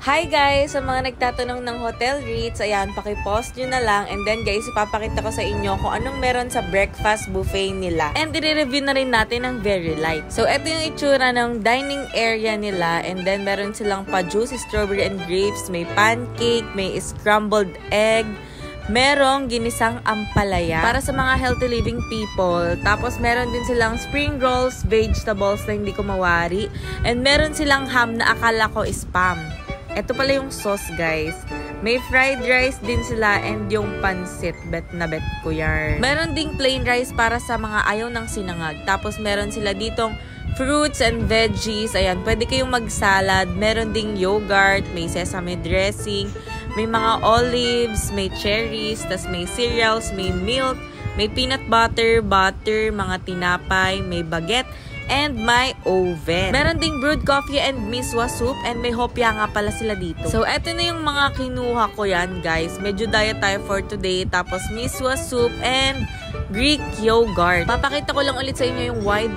Hi guys! Sa mga nagtatanong ng hotel rates, ayan, pakipost nyo na lang. And then guys, ipapakita ko sa inyo kung anong meron sa breakfast buffet nila. And i-review na rin natin ng Very Light. So, ito yung itsura ng dining area nila. And then, meron silang pa-juicy strawberry and grapes. May pancake, may scrambled egg. Merong ginisang ampalaya para sa mga healthy living people. Tapos meron din silang spring rolls, vegetables na hindi ko mawari. And meron silang ham na akala ko spam. Ito pala yung sauce, guys. May fried rice din sila and yung pansit. Bet na bet ko yan. Meron ding plain rice para sa mga ayaw ng sinangag. Tapos meron sila ditong fruits and veggies. Ayan, pwede kayong mag-salad. Meron ding yogurt, may sesame dressing, may mga olives, may cherries, tas may cereals, may milk, may peanut butter, mga tinapay, may baguette, and may oven. Meron ding brewed coffee and miswa soup and may hopya nga pala sila dito. So, eto na yung mga kinuha ko yan, guys. Medyo diet tayo for today. Tapos, miswa soup and Greek yogurt. Papakita ko lang ulit sa inyo yung wide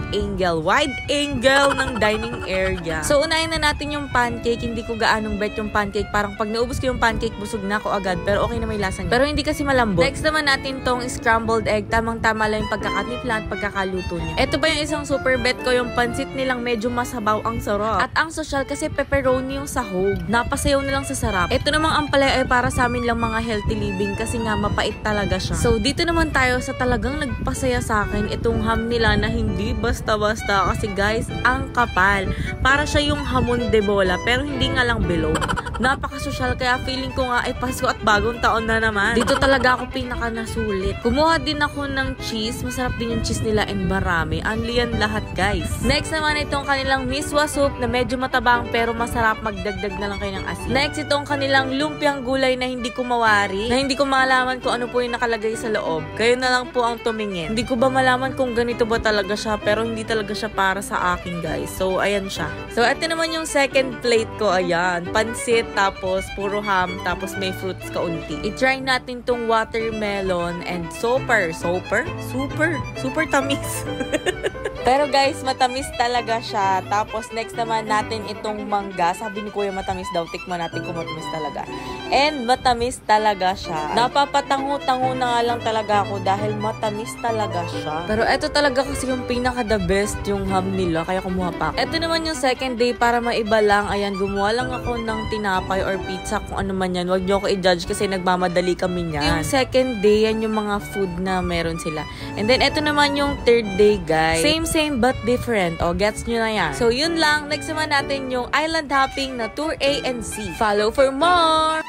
angle ng dining area. So, unahin na natin yung pancake. Hindi ko gaanong bet yung pancake. Parang pag naubos ko yung pancake, busog na ako agad. Pero okay na may lasa niya. Pero hindi kasi malambot. Next naman natin tong scrambled egg. Tamang-tama lang yung pagkakatimpla at pagkakaluto niya. Ito pa yung isang super bet ko, yung pansit nilang medyo masabaw, ang sarap. At ang social kasi pepperoni yung sahog. Napasayaw na lang sa sarap. Ito namang ampalaya ay para sa amin lang mga healthy living kasi nga mapait talaga siya. So, dito naman tayo sa talagang nagpasaya sa akin itong ham nila na hindi basta-basta kasi guys, ang kapal. Para siya yung hamon de bola pero hindi nga lang below. Napaka-social kaya feeling ko nga ay Pasko at bagong taon na naman. Dito talaga ako pinaka nasulit. Kumuha din ako ng cheese. Masarap din yung cheese nila and marami. Unli yan lahat, guys. Next naman itong kanilang miswa soup na medyo matabang pero masarap. Magdagdag na lang kayo ng asin. Next itong kanilang lumpiang gulay na hindi ko mawari. Na hindi ko malaman kung ano po yung nakalagay sa loob. Kayo na lang po ang tumingin. Hindi ko ba malaman kung ganito ba talaga siya pero hindi talaga siya para sa akin, guys. So, ayan siya. So, ito naman yung second plate ko. Ayan. Pansit, tapos puro ham, tapos may fruits kaunti. I-try natin tong watermelon and super tamis. Pero guys, matamis talaga siya. Tapos next naman natin itong mangga. Sabi ni Kuya matamis daw. Tikman natin kung matamis talaga. And matamis talaga siya. Napapatango-tango na nga lang talaga ako dahil matamis talaga siya. Pero ito talaga kasi yung pinaka the best yung ham nila. Kaya kumuha pa ako. Ito naman yung second day para maiba lang. Ayan, gumawa lang ako ng tinapay or pizza kung ano man yan. Huwag nyo ako i-judge kasi nagmamadali kami niyan. Yung second day, yan yung mga food na meron sila. And then ito naman yung third day, guys. Same but different. O, gets nyo na yan. So, yun lang. Next naman natin yung island hopping na Tour A and C. Follow for more!